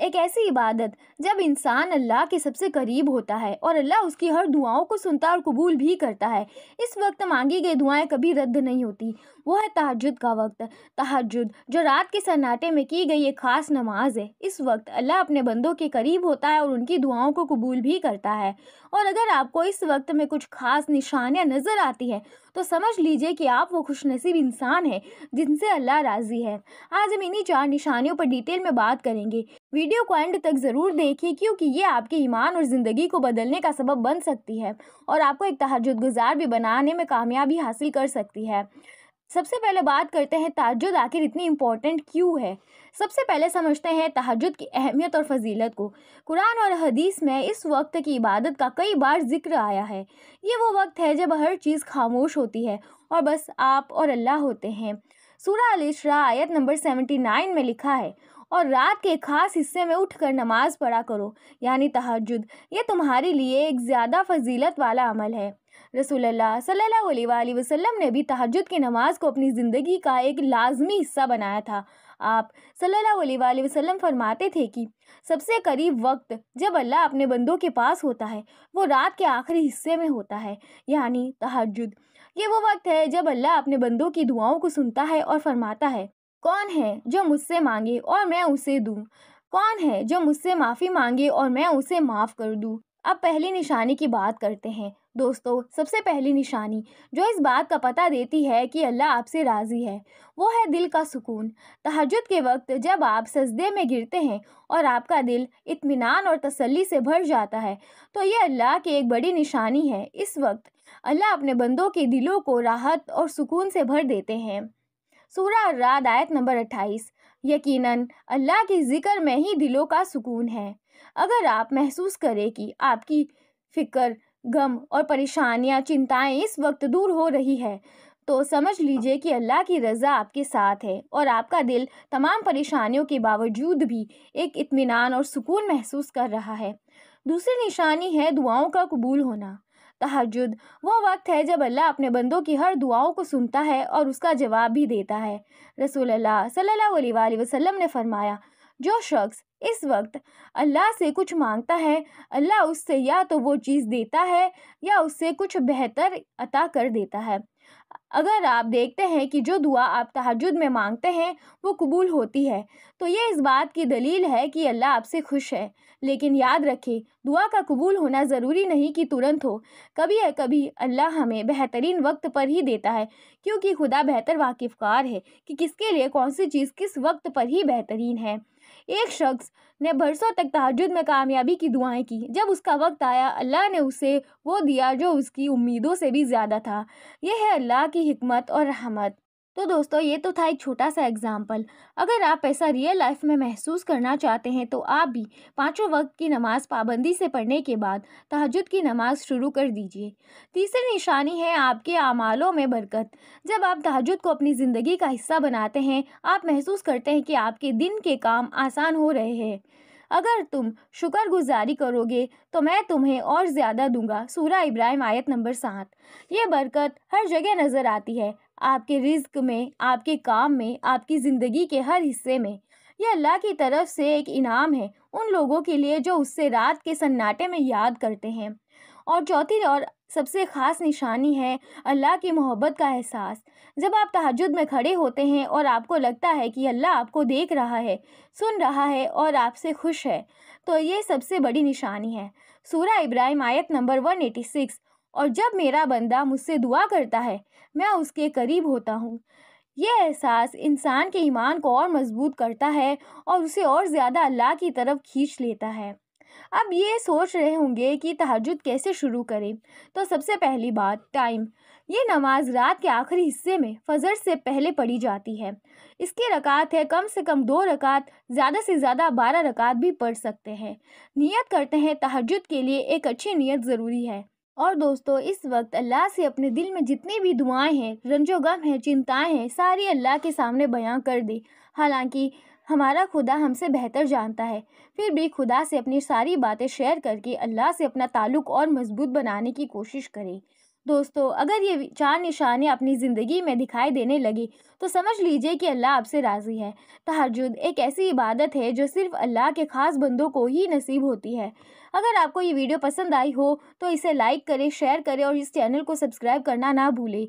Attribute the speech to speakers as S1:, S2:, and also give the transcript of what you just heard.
S1: ایک ایسی عبادت جب انسان اللہ کے سب سے قریب ہوتا ہے اور اللہ اس کی ہر دعاؤں کو سنتا اور قبول بھی کرتا ہے۔ اس وقت مانگی گئی دعائیں کبھی رد نہیں ہوتی۔ وہ ہے تہجد کا وقت۔ تہجد جو رات کے سناٹے میں کی گئی ایک خاص نماز ہے۔ اس وقت اللہ اپنے بندوں کے قریب ہوتا ہے اور ان کی دعاؤں کو قبول بھی کرتا ہے۔ اور اگر آپ کو اس وقت میں کچھ خاص نشانیاں نظر آتی ہیں تو سمجھ لیجئے کہ آپ وہ خوش نصیب انسان ہیں جن سے اللہ راضی ہے۔ آج ہم انہی 4 نشانیوں پر ڈیٹیل میں بات کریں گے۔ ویڈیو کو اینڈ تک ضرور دیکھیں کیونکہ یہ آپ کے ایمان اور زندگی کو بدلنے کا سبب بن سکتی ہے اور آپ کو ایک تہجد گزار بھی بنانے میں کامیابی حاصل کر سکتی ہے۔ سب سے پہلے بات کرتے ہیں تہجد آخر اتنی امپورٹنٹ کیوں ہے۔ سب سے پہلے سمجھتے ہیں تہجد کی اہمیت اور فضیلت کو۔ قرآن اور حدیث میں اس وقت کی عبادت کا کئی بار ذکر آیا ہے۔ یہ وہ وقت ہے جب ہر چیز خاموش ہوتی ہے اور بس آپ اور اللہ ہوتے ہیں۔ سورہ الاسراء آیت نمبر 79 میں لکھا ہے، اور رات کے ایک خاص حصے میں اٹھ کر نماز پڑھا کرو، یعنی تہجد۔ یہ تمہارے لیے ایک زیادہ فضیلت والا عمل ہے۔ رسول اللہ صلی اللہ علیہ وآلہ وسلم نے بھی تہجد کی نماز کو اپنی زندگی کا ایک لازمی حصہ بنایا تھا۔ آپ صلی اللہ علیہ وآلہ وسلم فرماتے تھے کہ سب سے قریب وقت جب اللہ اپنے بندوں کے پاس ہوتا ہے وہ رات کے آخری حصے میں ہوتا ہے، یعنی تہجد۔ یہ وہ وقت ہے جب اللہ اپنے بندوں کی دعاؤں کو سنتا ہے اور فرماتا ہے، کون ہے جو مجھ سے مانگے اور میں اسے دوں؟ کون ہے جو مجھ سے معافی مانگے اور میں اسے معاف کر دوں؟ اب پہلی نشانی کی بات کرتے ہیں۔ دوستو، سب سے پہلی نشانی جو اس بات کا پتہ دیتی ہے کہ اللہ آپ سے راضی ہے وہ ہے دل کا سکون۔ تہجد کے وقت جب آپ سجدے میں گرتے ہیں اور آپ کا دل اطمینان اور تسلی سے بھر جاتا ہے تو یہ اللہ کی ایک بڑی نشانی ہے۔ اس وقت اللہ اپنے بندوں کے دلوں کو راحت اور سکون سے بھر دیتے ہیں۔ سورہ الرعد آیت نمبر 28۔ یقیناً اللہ کی ذکر میں ہی دلوں کا سکون ہے۔ اگر آپ محسوس کریں کہ آپ کی فکر، غم اور پریشانیاں، چنتائیں اس وقت دور ہو رہی ہے تو سمجھ لیجئے کہ اللہ کی رضا آپ کے ساتھ ہے اور آپ کا دل تمام پریشانیوں کے باوجود بھی ایک اطمینان اور سکون محسوس کر رہا ہے۔ دوسری نشانی ہے دعاؤں کا قبول ہونا۔ تہجد وہ وقت ہے جب اللہ اپنے بندوں کی ہر دعاؤں کو سنتا ہے اور اس کا جواب بھی دیتا ہے۔ رسول اللہ صلی اللہ علیہ وآلہ وسلم نے فرمایا، جو شخص اس وقت اللہ سے کچھ مانگتا ہے اللہ اس سے یا تو وہ چیز دیتا ہے یا اس سے کچھ بہتر عطا کر دیتا ہے۔ اگر آپ دیکھتے ہیں کہ جو دعا آپ تہجد میں مانگتے ہیں وہ قبول ہوتی ہے تو یہ اس بات کی دلیل ہے کہ اللہ آپ سے خوش ہے۔ لیکن یاد رکھیں، دعا کا قبول ہونا ضروری نہیں کہ ترنت ہو۔ کبھی اللہ ہمیں بہترین وقت پر ہی دیتا ہے کیونکہ خدا بہتر واقف کار ہے کہ کس کے لیے کون سی چیز کس وقت پر ہی بہترین ہے۔ ایک شخص نے برسوں تک تہجد میں کامیابی کی دعائیں کی۔ جب اس کا وقت آیا اللہ نے اسے وہ دیا جو اس کی امیدوں سے بھی زیادہ تھا۔ یہ ہے اللہ کی حکمت اور رحمت۔ تو دوستو، یہ تو تھا ایک چھوٹا سا ایگزامپل۔ اگر آپ ایسا ریئل لائف میں محسوس کرنا چاہتے ہیں تو آپ بھی 5 وقت کی نماز پابندی سے پڑھنے کے بعد تہجد کی نماز شروع کر دیجیے۔ تیسری نشانی ہے آپ کے اعمالوں میں برکت۔ جب آپ تہجد کو اپنی زندگی کا حصہ بناتے ہیں آپ محسوس کرتے ہیں کہ آپ کے دن کے کام آسان ہو رہے ہیں۔ اگر تم شکر گزاری کرو گے تو میں تمہیں اور زیادہ دوں گا۔ سورہ ابراہیم آیت نمبر 7۔ یہ برکت ہر جگہ نظر آتی ہے، آپ کے رزق میں، آپ کے کام میں، آپ کی زندگی کے ہر حصے میں۔ یہ اللہ کی طرف سے ایک انعام ہے ان لوگوں کے لیے جو اس سے رات کے سناٹے میں یاد کرتے ہیں۔ اور چوتھی اور سب سے خاص نشانی ہے اللہ کی محبت کا احساس۔ جب آپ تہجد میں کھڑے ہوتے ہیں اور آپ کو لگتا ہے کہ اللہ آپ کو دیکھ رہا ہے، سن رہا ہے اور آپ سے خوش ہے تو یہ سب سے بڑی نشانی ہے۔ سورہ ابراہیم آیت نمبر 186۔ اور جب میرا بندہ مجھ سے دعا کرتا ہے میں اس کے قریب ہوتا ہوں۔ یہ احساس انسان کے ایمان کو اور مضبوط کرتا ہے اور اسے اور زیادہ اللہ کی طرف کھینچ لیتا ہے۔ اب یہ سوچ رہے ہوں گے کہ تہجد کیسے شروع کریں، تو سب سے پہلی بات ٹائم۔ یہ نماز رات کے آخری حصے میں فجر سے پہلے پڑھی جاتی ہے۔ اس کی رکعت ہے کم سے کم 2 رکعت، زیادہ سے زیادہ 12 رکعت بھی پڑھ سکتے ہیں۔ نیت کرتے ہیں تہجد کے لیے ایک اچھی نیت ضروری ہے۔ اور دوستو، اس وقت اللہ سے اپنے دل میں جتنی بھی دعائیں ہیں، رنج و غم ہیں، چنتائیں ہیں، ساری اللہ کے سامنے بیان کر دیں۔ حالانکہ ہمارا خدا ہم سے بہتر جانتا ہے، پھر بھی خدا سے اپنی ساری باتیں شیئر کر کے اللہ سے اپنا تعلق اور مضبوط بنانے کی کوشش کریں۔ دوستو، اگر یہ 4 نشانیاں اپنی زندگی میں دکھائی دینے لگی تو سمجھ لیجئے کہ اللہ آپ سے راضی ہے۔ تہجد ایک ایسی عبادت ہے جو صرف اللہ کے خاص بندوں کو ہی نصیب ہوتی ہے۔ اگر آپ کو یہ ویڈیو پسند آئی ہو تو اسے لائک کریں، شیئر کریں اور اس چینل کو سبسکرائب کرنا نہ بھولیں۔